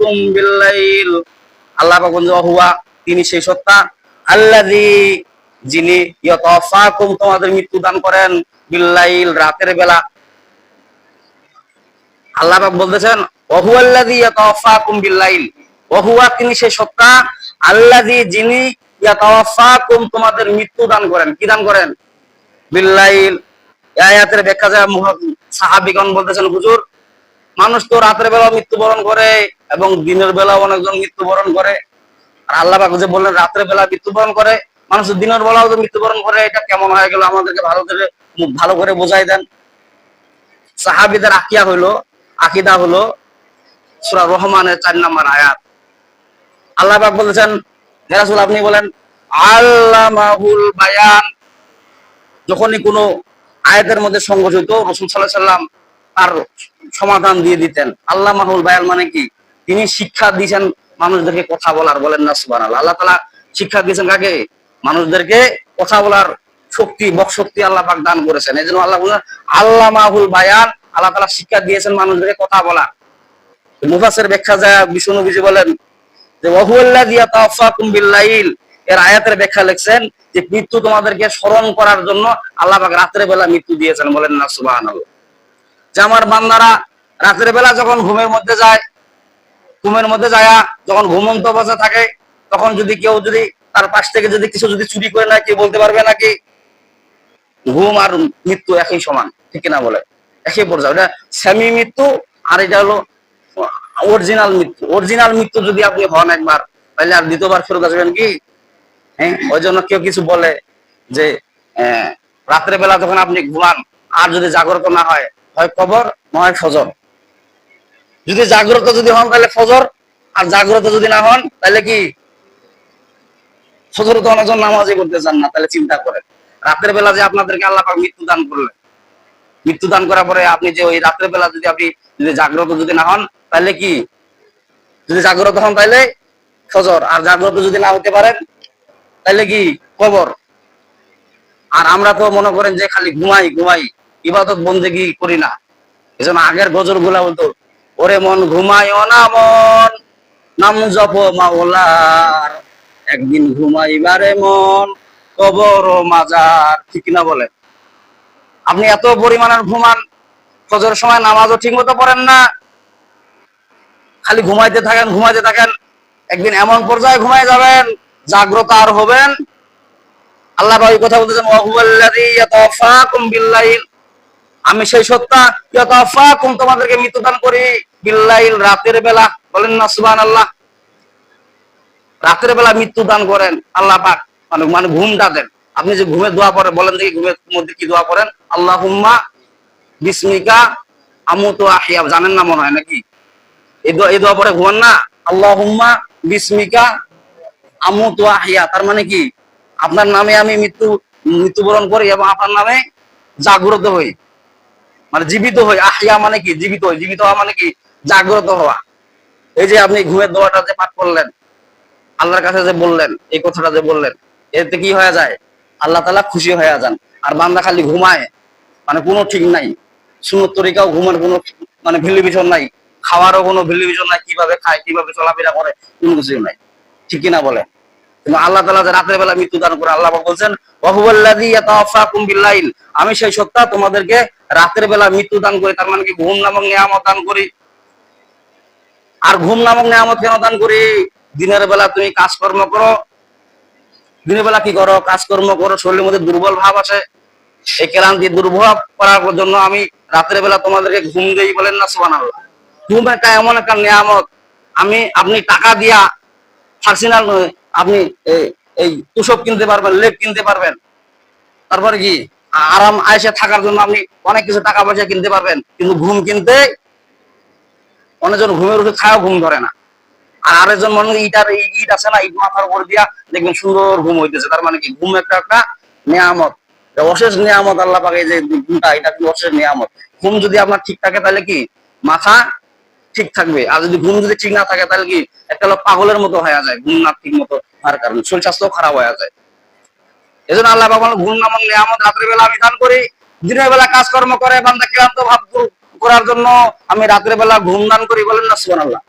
ইয়াতাওয়াফাকুম বিল্লাইল, আল্লাহ পাক বলেন হুয়া, তিনি সেই সত্তা, আল্লাযী, যিনি, ইয়াতাওয়াফাকুম, তোমাদের মৃত্যু দান করেন, বিল্লাইল, রাতের বেলা। আল্লাহ পাক বলতেছেন ওয়াহুয়াল্লাযী ইয়াতাওয়াফাকুম বিল্লাইল, ওয়াহুয়া, তিনি সেই সত্তা, আল্লাযী, যিনি, ইয়াতাওয়াফাকুম, তোমাদের মৃত্যু দান করেন। কি দান করেন? বিল্লাইল। এই আয়াতের ব্যাখ্যা যায় সাহাবীগণ বলতেছেন, হুজুর, মানুষ তো রাতের বেলা মৃত্যুবরণ করে এবং দিনের বেলা অনেকজন মৃত্যুবরণ করে, আর আল্লাহ পাক যে বললেন রাতের বেলা মৃত্যুবরণ করে, মানুষ দিনের বেলাও তো মৃত্যুবরণ করে, এটা কেমন হয়ে গেল? আমাদেরকে ভালো করে বোঝাই দেন। সাহাবীদের আকীদা হলো সূরা রহমানের 4 নম্বর আয়াত। আল্লাহ পাক বলেছেন, হে রাসূল, আপনি বলেন আল্লামাহুল বায়ান। যখনই কোনো আয়াতের মধ্যে সংঘটিত, রাসূল সাল্লাল্লাহু আলাইহি সাল্লাম তার সমাধান দিয়ে দিতেন। আল্লামাহুল বায়ান মানে কি? তিনি শিক্ষা দিয়েছেন মানুষদেরকে কথা বলার। বলেন না সুবহানাল্লাহ। আল্লাহ তাআলা শিক্ষা দিয়েছেন কাকে? মানুষদেরকে কথা বলার শক্তি, বকশক্তি আল্লাহ পাক দান করেছেন। এজন্য আল্লাহ বলেন আল্লামাহুল বায়ান, আল্লাহ তাআলা শিক্ষা দিয়েছেন মানুষদেরকে কথা বলা। মুফাসসির ব্যাখ্যা যায় বিষ্ণু নবীজি বলেন যে ওয়াহুয়াল্লাযী ইয়াতাওয়াফাকুম বিল্লাইল, এর আয়াতের ব্যাখ্যা লিখছেন যে মৃত্যু তোমাদেরকে স্মরণ করার জন্য আল্লাহ পাক রাতের বেলা মৃত্যু দিয়েছেন। বলেন না সুবহানাল্লাহ। যে আমার বান্দারা রাতের বেলা যখন ঘুমের মধ্যে যায়, যখন ঘুমন্ত অবস্থা থাকে, তখন যদি কেউ তার পাশ থেকে কিছু চুরি করে নেয়, কেউ বলতে পারবে নাকি? ঘুম আর মৃত্যু একই সমান, ঠিক কিনা বলে? একই পর্যায়ে। ওটা সেমি মৃত্যু, আর এটা হলো অরিজিনাল মৃত্যু যদি আপনি হন একবার, তাহলে আর দ্বিতীয়বার ফেরত আসবেন কি? হ্যাঁ, ওই জন্য কেউ কিছু বলে যে রাত্রে বেলা যখন আপনি ঘুমান আর যদি জাগ্রত না হয়, হয় কবর নয় ফজর। যদি জাগ্রত হন তাহলে ফজর, আর জাগ্রত যদি না হন তাহলে কি? ফজর তো অনেকজন নামাজই করতে চান না, তাহলে চিন্তা করেন রাতের বেলা যে আপনাদেরকে আল্লাহ পাক মৃত্যু দান করলেন, মৃত্যু দান করার পরে আপনি যে ওই রাতের বেলা আপনি জাগ্রত না হন, তাহলে কি? যদি জাগ্রত হন তাহলে ফজর, আর জাগ্রত যদি না হতে পারেন তাহলে কি? কবর। আর আমরা তো মনে করেন যে খালি ঘুমাই, ইবাদত বন্দেগি করি না। এজন্য আগের গজল গুলা বলতো, ওরে মন ঘুমাইও না মন, নাম জপ মাওলার, একদিন ঘুমাইবারে মন, কবর ও মাজার। ঠিক না বলে? আপনি এত পরিমাণের ঘুমান, ফজরের সময় নামাজও ঠিক মতো পড়েন না, খালি ঘুমাইতে থাকেন, একদিন এমন পর্যায়ে ঘুমাই যাবেন, জাগ্রত আর হবেন। আল্লাহ পাক কথা বলতেছেন ওয়াহুয়াল্লাযী ইয়াতাওয়াফাকুম বিল্লাইল, আমি সেই সত্তা, ইয়াতাওয়াফাকুম, তোমাদেরকে মৃত্যু দান করি, বিল্লাইল, রাতের বেলা। বলেন না সুবহানাল্লাহ। রাতের বেলা মৃত্যু দান করেন আল্লাহ পাক, মানে ঘুমটা দেন। আপনি যে ঘুমের দোয়া পড়েন, বলেন দেখি ঘুমের মধ্যে কি দোয়া পড়েন? আল্লাহুম্মা বিসমিকা আমুতু আহইয়া, জানেন না মনে হয় নাকি? এই দোয়া পড়ে ঘুমান না? আল্লাহুম্মা বিসমিকা আমুতু আহইয়া, তার মানে কি? আপনার নামে আমি মৃত্যুবরণ করি এবং আপনার নামে জাগ্রত হই, মানে জীবিত হই। আহইয়া মানে কি? জীবিত হই। জীবিত হওয়া মানে কি? জাগ্রত হওয়া। এই যে আপনি ঘুমের দোয়াটা যে পাঠ করলেন, আল্লাহর কাছে যে বললেন, এই কথাটা যে বললেন, এতে কি হয়ে যায়? আল্লাহ তাআলা খুশি হয়ে যান। আর বান্দা খালি ঘুমায়, মানে কোনো ঠিক নাই, সুন্নত তরিকাও ঘুমার কোনো মানে ভ্যালুয়েশন নাই, খাওয়ারও কোনো ভ্যালুয়েশন নাই, কিভাবে খায়, কিভাবে চলাফেরা করে, কোনো কিছু নাই, ঠিক কিনা বলে? কিন্তু আল্লাহ তাআলা যে রাতের বেলা মৃত্যু দান করে, আল্লাহ বলছেন ওয়াহুয়াল্লাযী ইয়াতাওয়াফাকুম বিল্লাইল, আমি সেই সত্তা, তোমাদেরকে রাতের বেলা মৃত্যু দান করি। তার মানে কি? ঘুম নামক নিয়ামত দান করি। আর ঘুম নামক নিয়ামত কেন দান করি? দিনের বেলা তুমি কাজকর্ম করো, দিনের বেলা কি করো? কাজকর্ম করো, শরীরের মধ্যে দুর্বল ভাব আসে, এই ক্লান্তি দুর্বল করার জন্য আমি রাতের বেলা তোমাদেরকে ঘুম দেই। বলেন না সুবহানাল্লাহ। ঘুম একটা এমন একটা নিয়ামত, আপনি টাকা দিয়া ফার্সিনাল, আপনি এই তুষক কিনতে পারবেন, লেপ কিনতে পারবেন, তারপরে কি আরাম আয়েশে থাকার জন্য আপনি অনেক কিছু টাকা পয়সা কিনতে পারবেন, কিন্তু ঘুম কিনতে অনেকজন ঘুমের ওষুধ খায়ও ঘুম ধরে না। আর আরেকজন মনে ইট আছে না, ইট মাথার উপর দিয়া দেখবেন সুন্দর ঘুম হইতেছে। তার মানে কি? ঘুম একটা নিয়ামত, অশেষ নিয়ামত আল্লাহ পাক। এই যে ঘুমটা, এটা কি অশেষ নিয়ামত। ঘুম যদি আপনার ঠিক থাকে তাহলে কি মাথা ঠিক থাকবে, আর যদি ঘুম ঠিক না থাকে তাহলে কি একটা লোক পাগলের মতো হয়ে যায়, ঘুম না ঠিক মতো হওয়ার কারণে শরীর স্বাস্থ্য খারাপ হয়ে যায়। এজন্য আল্লাহ পাক বলেন ঘুম নামক নিয়ামত রাতের বেলা আমি দান করি। দিনের বেলা কাজকর্ম করে বান্দা ক্লান্ত ভাব দূর করার জন্য আমি রাতের বেলা ঘুম দান করি। বলেন না সুবহানাল্লাহ।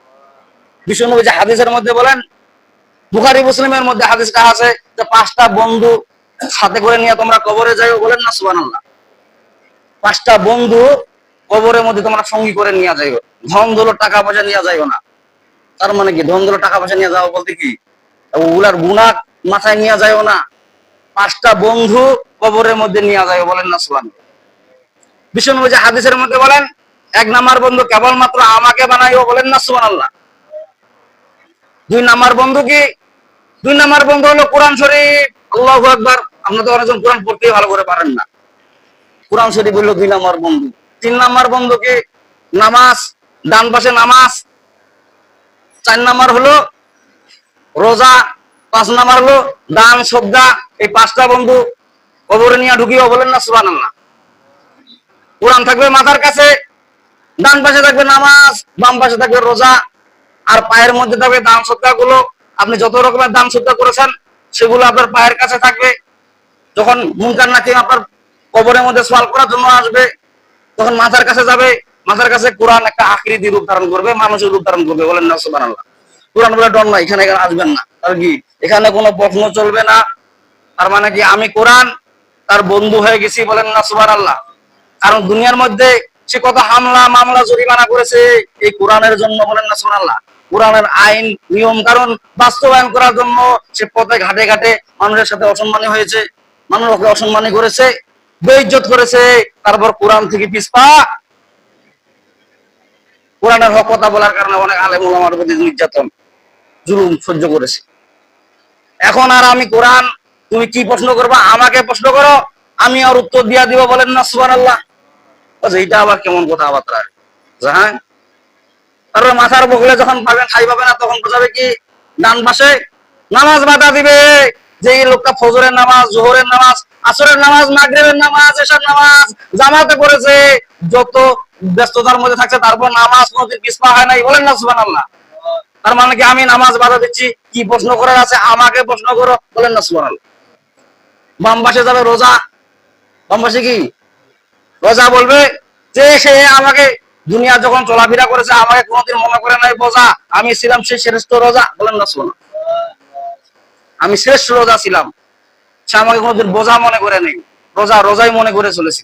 বিশ্বনবী যে হাদিসের মধ্যে বলেন, বুখারী মুসলিমের মধ্যে হাদিসটা আছে যে 5টা বন্ধু সাথে করে নিয়ে তোমরা কবরে যাও, বলেন না সুবহানাল্লাহ। 5টা বন্ধু কবরের মধ্যে তোমরা সঙ্গী করে নিয়ে যাইও, ধন দৌলত টাকা পয়সা নিয়ে যাইও না। তার মানে কি, ধন দৌলত টাকা পয়সা নিয়ে যাও বলতে কি ওগুলার গুনাহ মাথায় নিয়ে যাইও না, 5টা বন্ধু কবরের মধ্যে নিয়ে যাইও, বলেন না সুবহানাল্লাহ। বিশ্বনবী যে হাদিসের মধ্যে বলেন, 1 নাম্বার বন্ধু কেবলমাত্র আমাকে বানাইও, বলেন না সুবহানাল্লাহ। 2 নাম্বার বন্ধু কি? 2 নাম্বার বন্ধু হলো কোরআন শরীফ। আল্লাহু আকবার। আমরা তো অনেকজন কোরআন পড়তেই ভালো করে পারেন না, কোরআন শরীফ হলো 2 নাম্বার বন্ধু। 3 নাম্বার বন্ধু কি? নামাজ, ডান পাশে নামাজ। 4 নাম্বার হলো রোজা। 5 নাম্বার হলো দান সদকা। এই 5টা বন্ধু কবরে নিয়ে ঢুকিও, বলেন না সুবহানাল্লাহ। কোরআন থাকবে মাথার কাছে, ডান পাশে থাকবে নামাজ, বাম পাশে থাকবে রোজা, আর পায়ের মধ্যে থাকবে দান সদকা গুলো। আপনি যত রকমের দান সদকা করেছেন সেগুলো আপনার পায়ের কাছে থাকবে। যখন মুনকার নাকির আপনার কবরের মধ্যে সওয়াল করার জন্য আসবে, তখন মাথার কাছে যাবে, মাথার কাছে কোরআন একটা আকৃতি রূপ ধারণ করবে, মানুষের রূপ ধারণ করবে, বলেন না সুবহানাল্লাহ। কোরআন বলে ডর না, এখানে আসবেন না। আর কি, এখানে কোনো প্রশ্ন চলবে না। তার মানে কি, আমি কোরআন তার বন্ধু হয়ে গেছি, বলেন না সুবহানাল্লাহ। কারণ দুনিয়ার মধ্যে সে কত হামলা মামলা জরিমানা করেছে এই কোরআনের জন্য, বলেন না সুবহানাল্লাহ। কোরআনের আইন নিয়ম কারণ বাস্তবায়ন করার জন্য সে পথে ঘাটে ঘাটে মানুষের সাথে অসম্মানী হয়েছে, মানুষ ওকে অসম্মানী করেছে, বেইজ্জত করেছে। তারপর কোরআন থেকে পিছপা, কোরআনের হক কথা বলার কারণে অনেক আলেম ওলামার প্রতি নির্যাতন জুলুম সহ্য করেছে। এখন আর আমি কোরআন, তুমি কি প্রশ্ন করবা আমাকে প্রশ্ন করো, আমি আর উত্তর দিয়া দিব, বলেন না সুবহানাল্লাহ। এইটা আবার কেমন কথাবার্তা? হ্যাঁ, তারপর মাথার বগলে যখন পাবেন ঠাই পাবে না, তখন বোঝাবে কি ডান পাশে নামাজ বাধা দিবে যে এই লোকটা ফজরের নামাজ, জোহরের নামাজ, আসরের নামাজ, মাগরিবের নামাজ, এশার নামাজ জামাতে করেছে, যত ব্যস্ততার মধ্যে থাকছে, তারপর নামাজ কোনোদিন পিছপা হয় নাই, বলেন না সুবহানাল্লাহ। তার মানে কি, আমি নামাজ বাধা দিচ্ছি, কি প্রশ্ন করার আছে আমাকে প্রশ্ন করো, বলেন না সুবহানাল্লাহ। বাম পাশে যাবে রোজা, বাম পাশে কি রোজা বলবে যে সে আমাকে দুনিয়া যখন চলাফেরা করেছে আমাকে কোনোদিন মনে করে নাই বোঝা, আমি ছিলাম সেই শ্রেষ্ঠ রোজা, বলেন না সুবহানাল্লাহ। আমি শ্রেষ্ঠ রোজা ছিলাম, সে আমাকে কোনোদিন বোঝা মনে করে নেই, রোজা রোজাই মনে করে চলেছি।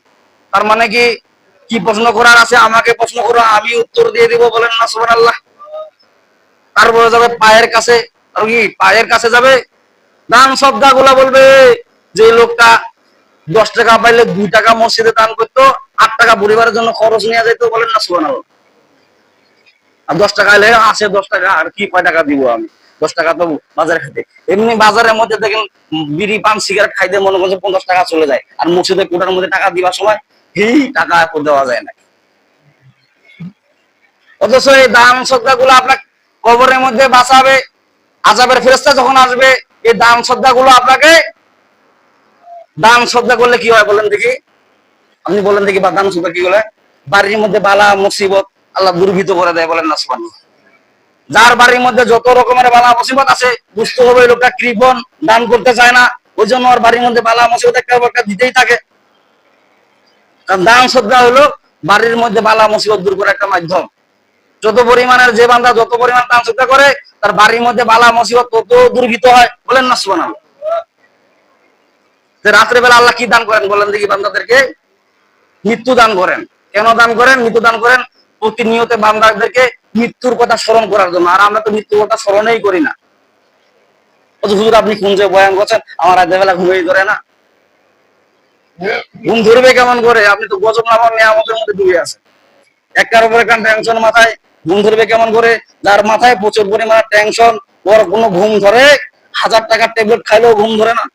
তার মানে কি, কি প্রশ্ন করার আছে আমাকে প্রশ্ন করো, আমি উত্তর দিয়ে দিব, বলেন না সুবহানাল্লাহ। তারপরে যাবে পায়ের কাছে, আর কি পায়ের কাছে যাবে দান সদকা গুলা বলবে যে লোকটা 10 টাকা পাইলে 2 টাকা মসজিদে দান করতো, 8 টাকা পরিবারের জন্য খরচ নিয়ে যেত, বলেন না সুবহানাল্লাহ। আর 10 টাকা এলে আসে 10 টাকা, আর কি কয় টাকা দিব আমি, 10 টাকা তো বাজারে খাইতে। এমনি বাজারের মধ্যে দেখেন বিড়ি পান সিগারেট খাইতে মনে করছে 50 টাকা চলে যায়, আর মসজিদে কোটার মধ্যে টাকা দিবার সময় এই টাকা দেওয়া যায় না। অথচ এই দান সদকা গুলো আপনার কবরের মধ্যে বাঁচাবে, আযাবের ফেরেশতা যখন আসবে এই দান সদকা গুলো আপনাকে, দান সদকা করলে কি হয় বলেন দেখি, আপনি বলেন দেখি, বা দান সদকা কি বলে? বাড়ির মধ্যে বালা মুসিবত আল্লাহ দুর্ভিত করে দেয়, বলেন না সুবহানাল্লাহ। যার বাড়ির মধ্যে যত রকমের বালা মুসিবত আছে, বুঝতে হবে এই লোকটা কৃপণ, দান করতে চায় না, ওই জন্য ওর বাড়ির মধ্যে বালা মুসিবত একটা দিতেই থাকে। কারণ দান সদকা হলো বাড়ির মধ্যে বালা মুসিবত দূর করার একটা মাধ্যম। যত পরিমাণের যে বান্দা যত পরিমাণ দান সদকা করে, তার বাড়ির মধ্যে বালা মুসিবত তত দূরীভূত হয়, বলেন না সুবহানাল্লাহ। যে রাত্রে বেলা আল্লাহ কি দান করেন বলেন দেখি বান্দাদেরকে? মৃত্যু দান করেন। কেন দান করেন? মৃত্যু দান করেন প্রতিনিয়ত বান্দাদেরকে মৃত্যুর কথা স্মরণ করার জন্য। আর আমরা তো মৃত্যুর কথা স্মরণই করি না। হুজুর আপনি কোন যে বয়ান করছেন, আমার রাতের বেলা ঘুমিয়ে ধরে না। ঘুম ধরবে কেমন করে? আপনি তো গজব নামার নিয়ামতের মধ্যে ডুবে আছেন, একটার উপরে একটা টেনশন মাথায়, ঘুম ধরবে কেমন করে? যার মাথায় প্রচুর পরিমাণে টেনশন, ওর কোনো ঘুম ধরে 1000 টাকার ট্যাবলেট খাইলেও ঘুম ধরে না।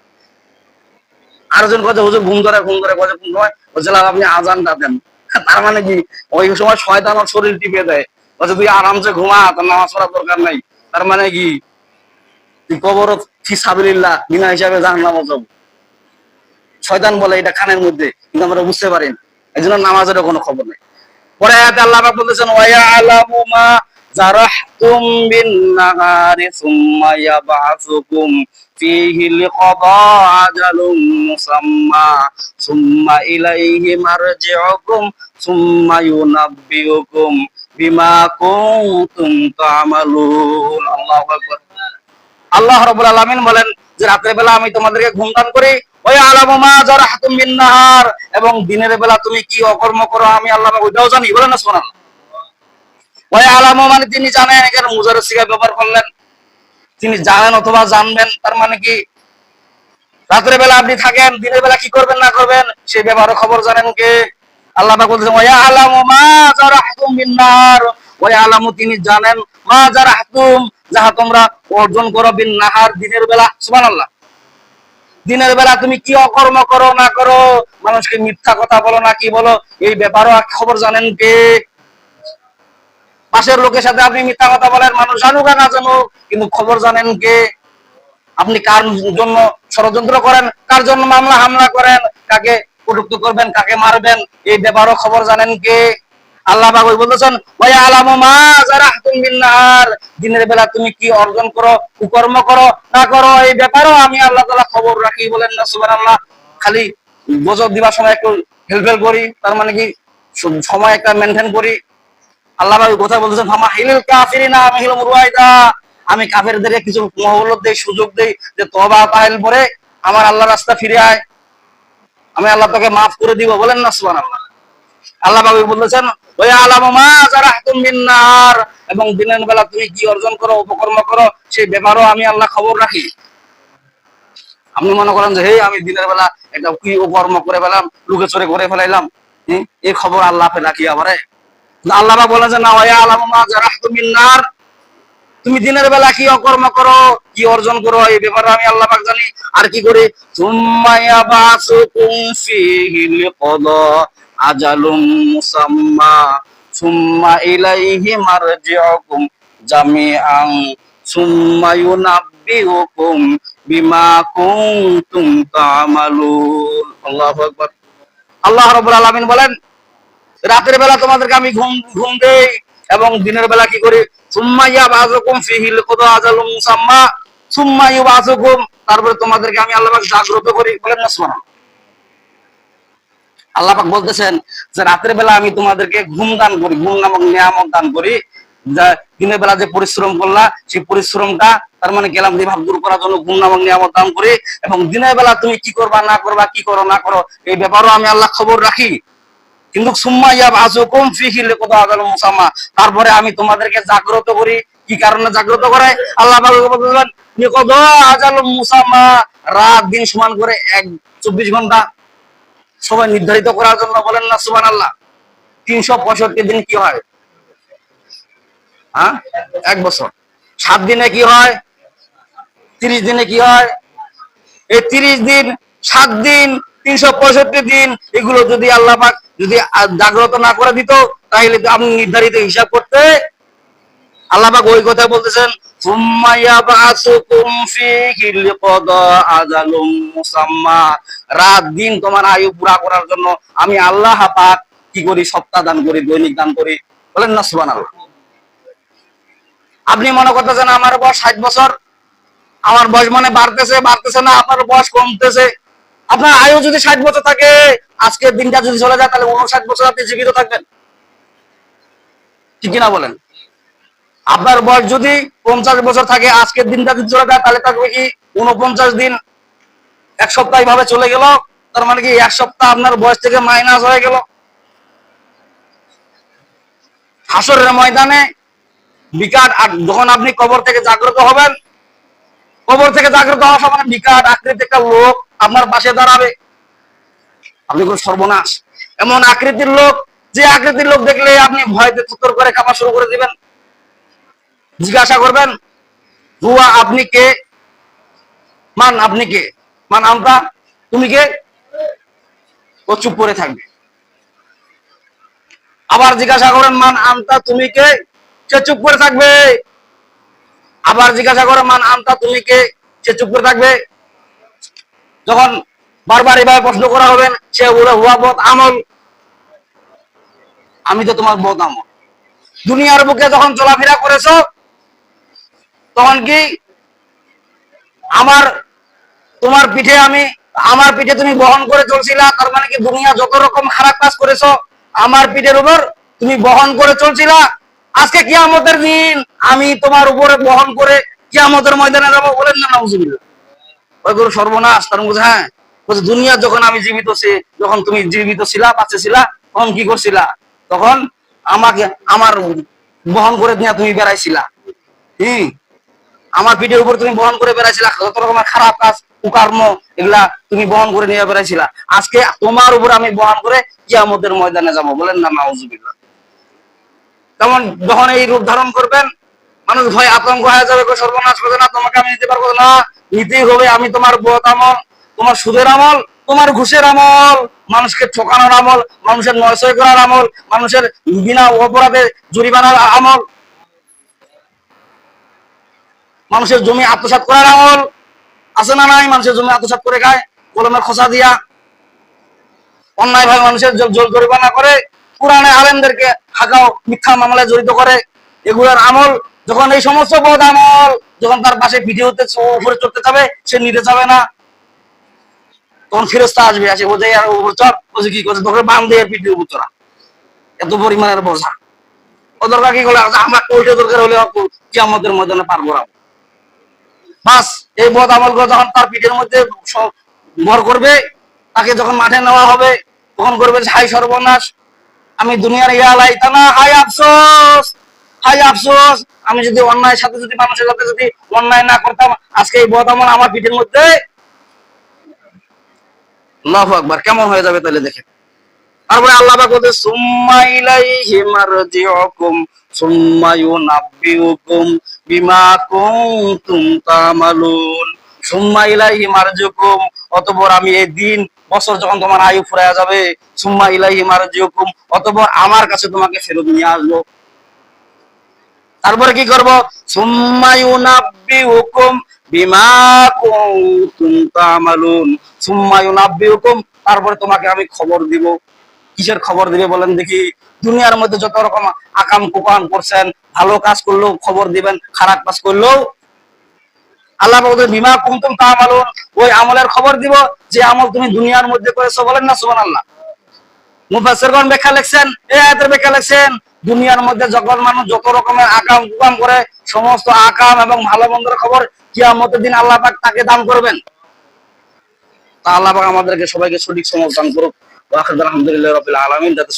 আরেকজন কথা, হুজুর ঘুম ধরে ঘুম ধরে কোন সময় বলছিলাম আপনি আজানটা দেন। তার মানে কি, ওই সময় শয়তান ওর শরীর টিপে দেয়, বলছে তুই আরামসে ঘুমা, তোর নামাজ পড়ার দরকার নাই। তার মানে কি, তুই কবর ফি সাবিলিল্লাহ বিনা হিসাবে জাহান্নামে যাবো। শয়তান বলে এটা কানের মধ্যে, কিন্তু আমরা বুঝতে পারি না, এই জন্য নামাজেরও কোনো খবর নেই। পরে আয়াতে আল্লাহ পাক বলেছেন ওয়ায়ালামু মা জারাহতুম বিন নাহারি সুম্মা ইয়াবআসুকুম ফীহি লিকাদা আজালুম মুসাম্মা সুম্মা ইলাইহি মারজিউকুম সুম্মা ইউনাব্বিউকুম বিমা কুনতুম তা'মালুন। আল্লাহু আকবার। আল্লাহ রাব্বুল আলামিন বলেন যে রাতের বেলা আমি তোমাদেরকে ঘুম দান করি, ওয়া ইয়ালামু মা জারাহতুম বিন নাহার, এবং দিনের বেলা তুমি কি অকর্ম করো আমি আল্লাহ পাক ওইটাও জানি। বলেন না সুবহানাল্লাহ। ওয়া ইয়ালামু মানে তিনি জানেন, এখানে মুজাররদ সিগা ব্যবহার করলেন, তিনি জানেন অথবা জানবেন, তার মানে কি রাতের বেলা আপনি থাকেন, দিনের বেলা কি করবেন না করবেন সেই ব্যাপারে খবর জানেন কে? আল্লাহ পাক বলছেন ওয়া ইয়ালামু মা জারাহতুম বিন নাহার, ওয়া ইয়ালামু তিনি জানেন মা জারাহতুম যাহা তোমরা অর্জন করো বিন নাহার দিনের বেলা। সুবহানাল্লাহ। দিনের বেলা তুমি কি অকর্ম করো না করো, মানুষকে মিথ্যা কথা বলো না কি বলো, এই ব্যাপারও খবর জানেন কে? পাশের লোকের সাথে আপনি মিথ্যা কথা বলেন, মানুষ জানুক আর না জানুক, কিন্তু খবর জানেন কে? আপনি কার জন্য ষড়যন্ত্র করেন, কার জন্য মামলা হামলা করেন, কাকে কটূক্তি করবেন, কাকে মারবেন, এই ব্যাপারও খবর জানেন কে? আল্লাহ পাক বলতেছেন ওয়া ইয়ালামু মা জারাহতুম বিন নাহার, দিনের বেলা তুমি কি অর্জন করো, কুকর্ম করো না করো, এই ব্যাপারেও আমি আল্লাহ তাআলা খবর রাখি। বলেন না সুবহানাল্লাহ। খালি গজব দিবার সময় একটু হেলফেল করি, তার মানে কি সময় একটা মেনটেন করি। আল্লাহ পাক কথা বলতেছেন ফামাহিলুল কাফিরিনা আমহিলুম রুয়াইদা, আমি কাফেরদেরকে কিছু মহলত দেই, সুযোগ দেই যে তওবা তাইল পরে আমার আল্লাহর রাস্তা ফিরে আয়, আমি আল্লাহ তোকে মাফ করে দিব। বলেন না সুবহানাল্লাহ। আল্লাহ পাক বলতেছেন ওয়া ইয়ালামু মা জারাহতুম বিন নাহার, এবং দিনের বেলা তুমি কি অর্জন করো, উপকর্ম করো, সেই ব্যাপারেও আমি আল্লাহ খবর রাখি। আপনি মনে করেন যে হে আমি দিনের বেলা একটা কি কর্ম করে ফেলাম, লুকে চোরে করে ফেলাইলাম, এই খবর আল্লাহ রাখি আমারে? আল্লাহ পাক বলেন যে না ওয়া ইয়ালামু মা জারাহতুম বিন নাহার, তুমি দিনের বেলা কি অকর্ম করো, কি অর্জন করো, এই ব্যাপারে আমি আল্লাহ পাক জানি। আর কি করি? সুম্মা ইয়াবাসুকুম ফীহি লিকাদা আজালুম মুসাম্মা সুম্মা ইলাইহি মারজিউকুম জামিআন সুম্মা ইউনাব্বিউকুম বিমা কুনতুম তা'মালুন। আল্লাহু আকবার। আল্লাহ রাব্বুল আলামিন বলেন রাতের বেলা তোমাদেরকে আমি ঘুম ঘুম দেই, এবং দিনের বেলা কি করি? সুম্মা ইয়াবাসুকুম ফীহি লিকাদা আজালুম মুসাম্মা সুম্মা ইউবাসুকুম, তারপরে তোমাদেরকে আমি আল্লাহ পাক জাগ্রত করি। বলেন না সুবহানাল্লাহ। আল্লাহ পাক বলতেছেন যে রাতের বেলা আমি তোমাদেরকে ঘুম দান করি, ঘুম নামক নিয়ামত দান করি। দিনের বেলা যে পরিশ্রম করলা সেই পরিশ্রমটা, তার মানে গেলাম বিভাগ দূর করার জন্য ঘুম নামক নিয়ামত দান করি, এবং দিনের বেলা তুমি কি করবা না করবা, কি করো না করো, এই ব্যাপারও আমি আল্লাহ খবর রাখি। কিন্তু সুম্মা ইয়াবাসুকুম ফীহি লিকাদা আজালুম মুসাম্মা, তারপরে আমি তোমাদেরকে জাগ্রত করি। কি কারণে জাগ্রত করে? আল্লাহ পাক বলেন লিকাদা আজালুম মুসাম্মা, রাত দিন সমান করে 24 ঘন্টা সবাই নির্ধারিত করার জন্য। বলেন না সুবহানাল্লাহ। 365 দিন কি হয়? হ্যাঁ, 1 বছর। 7 দিনে কি হয়? 30 দিনে কি হয়? এই 30 দিন, 7 দিন, 365 দিন, এগুলো যদি আল্লাহ পাক যদি জাগ্রত না করে দিত, তাহলে তো আপনি নির্ধারিত হিসাব করতে। আল্লাহ পাক ওই কথা বলতেছেন সুম্মা ইয়াবাসুকুম ফীহি লিকাদা আজালুম মুসাম্মা, রাত দিন তোমার আয়ু পুরা করার জন্য আমি আল্লাহ পাক কি করি? সপ্তাহ দান করি, দৈনিক দান করি। বলেন না সুবহানাল্লাহ। আপনি মনে করতেছেন আমার বয়স 60 বছর, আমার বয়স মানে বাড়তেছে বাড়তেছে না, আপনার বয়স কমতেছে। আপনার আয়ু যদি 60 বছর থাকে, আজকের দিনটা যদি চলে যায়, তাহলে 59 বছর আপনি জীবিত থাকবেন। ঠিক কিনা বলেন? আপনার বয়স যদি 50 বছর থাকে, আজকের দিনটা যদি চলে যায়, তাহলে থাকবে কি 49 দিন। 1 সপ্তাহ এইভাবে চলে গেল, তার মানে কি 1 সপ্তাহ আপনার বয়স থেকে মাইনাস হয়ে গেল। হাসরের ময়দানে বিকাট, আর যখন আপনি কবর থেকে জাগ্রত হবেন, কবর থেকে জাগ্রত হওয়ার সময় বিকাট আকৃতির একটা লোক আপনার পাশে দাঁড়াবে। আপনি কোন সর্বনাশ, এমন আকৃতির লোক, যে আকৃতির লোক দেখলে আপনি ভয়তে থরথর করে কাঁপা শুরু করে দিবেন। জিজ্ঞাসা করবেন হুয়া, আপনি কে? মান, আপনি কে? মান আনতা, তুমি কে? ও চুপ করে থাকবে। আবার জিজ্ঞাসা করেন মান আনতা, তুমি কে? সে চুপ করে থাকবে। আবার জিজ্ঞাসা করেন মান আনতা, তুমি কে? সে চুপ করে থাকবে। যখন বারবার এভাবে প্রশ্ন করা হবে, সে বলে হুয়া বদ আমল, আমি তো তোমার বদ আমল। দুনিয়ার বুকে যখন চলাফেরা করেছো, তখন কি তোমার পিঠে আমার পিঠে তুমি বহন করে চলছিলা, তার মানে কি দুনিয়া যত রকম খারাপ কাজ করেছো আমার পিঠের উপর তুমি বহন করে চলছিলা। আজকে কিয়ামতের দিন আমি তোমার উপরে বহন করে কিয়ামতের ময়দানে যাবো, বলেন না নাউজুবিল্লাহ। ওই গরু সর্বনাশ, তার মধ্যে হ্যাঁ বলছে দুনিয়া যখন আমি জীবিত যখন তুমি জীবিত ছিলা, বাঁচে ছিলা, তখন কি করছিলা? তখন আমাকে আমার বহন করে নিয়ে তুমি বেড়াইছিলা। হম, আমার পিঠের উপর তুমি বহন করে বেড়াইছিলা, যত রকমের খারাপ কাজ কুকর্ম এগুলা তুমি বহন করে নিয়ে বেড়াইছিলা। আজকে তোমার উপর আমি বহন করে কিয়ামতের ময়দানে যাব, বলেন না নাউজুবিল্লাহ। তেমন যখন এই রূপ ধারণ করবেন, মানুষ ভয় আতঙ্ক হয়ে যাবে, সর্বনাশ করে না, তোমাকে আমি নিতে পারবো না, নিতেই হবে। আমি তোমার বদ আমল, তোমার সুদের আমল, তোমার ঘুষের আমল, মানুষকে ঠকানোর আমল, মানুষের নয়সয় করার আমল, মানুষের বিনা অপরাধে জরিমানার আমল, মানুষের জমি আত্মসাৎ করার আমল আছে না নাই? মানুষের জমি আত্মসাৎ করে খায় কলমের খোসা দিয়া, অন্যায় ভাবে মানুষের জোর জরিমানা করে, কোরআনে আলেমদেরকে হাকাও মিথ্যা মামলায় জড়িত করে, এগুলোর আমল। যখন এই সমস্ত বদ আমল যখন তার পাশে পিঠে হতে উপরে চড়তে যাবে, সে নিতে যাবে না, তখন ফেরেশতা আসবে, আসে বোঝাই আর উপর চড়, বলছে কি করছে তোকে বান দিয়ে পিঠে উপর চড়া, এত পরিমাণের বোঝা। ও দরকার কি করলে আমার ওইটা দরকার হলে কিয়ামতের ময়দানে পারবো না। বাস এই বদ আমল গুলো যখন তার পিঠের মধ্যে ভর করবে, তাকে যখন মাঠে নেওয়া হবে, তখন করবে হাই সর্বনাশ, আমি দুনিয়ার ইয়ালাইতা না, হাই আফসোস, হাই আফসোস, আমি যদি অন্যায়ের সাথে যদি মানুষের সাথে যদি অন্যায় না করতাম, আজকে এই বদ আমল আমার পিঠের মধ্যে। আল্লাহু আকবার, কেমন হয়ে যাবে তাহলে দেখেন। তারপরে আল্লাহ পাক বলতে সুম্মা ইলাইহি মারজিউকুম সুম্মা ইউনাব্বিউকুম বিমা কুনতুম তা'মালুন। সুম্মা ইলাইহি মারজিউকুম, অতঃপর আমি এই দিন বছর যখন তোমার আয়ু ফুরায়া যাবে, সুম্মা ইলাইহি মারজিউকুম, অতঃপর আমার কাছে তোমাকে ফেরত নিয়ে আসবো। তারপরে কি করব? সুম্মা ইউনাব্বিউকুম বিমা কুনতুম তা'মালুন, সুম্মা ইউনাব্বিউকুম, তারপরে তোমাকে আমি খবর দিব। কিসের খবর দিবে বলেন দেখি? দুনিয়ার মধ্যে যত রকম আকাম কুকাম করছেন, ভালো কাজ করলেও খবর দিবেন, খারাপ কাজ করলেও আল্লাহ বলতে বিমা কুনতুম তা'মালুন, ওই আমলের খবর দিব যে আমল তুমি দুনিয়ার মধ্যে করেছো, বলেন না সুবহানাল্লাহ। মুফাসসিরগণ ব্যাখ্যা লিখছেন, এই আয়াতের ব্যাখ্যা লিখছেন, দুনিয়ার মধ্যে যখন মানুষ যত রকমের আকাম কুকাম করে, সমস্ত আকাম এবং ভালো মন্দের খবর কিয়ামতের দিন আল্লাহ পাক তাকে দান করবেন। তা আল্লাহ পাক আমাদেরকে সবাইকে সঠিক সমর্থন করুক। ওয়া আখিরু আলহামদুলিল্লাহি রাব্বিল আলামিন। যাতে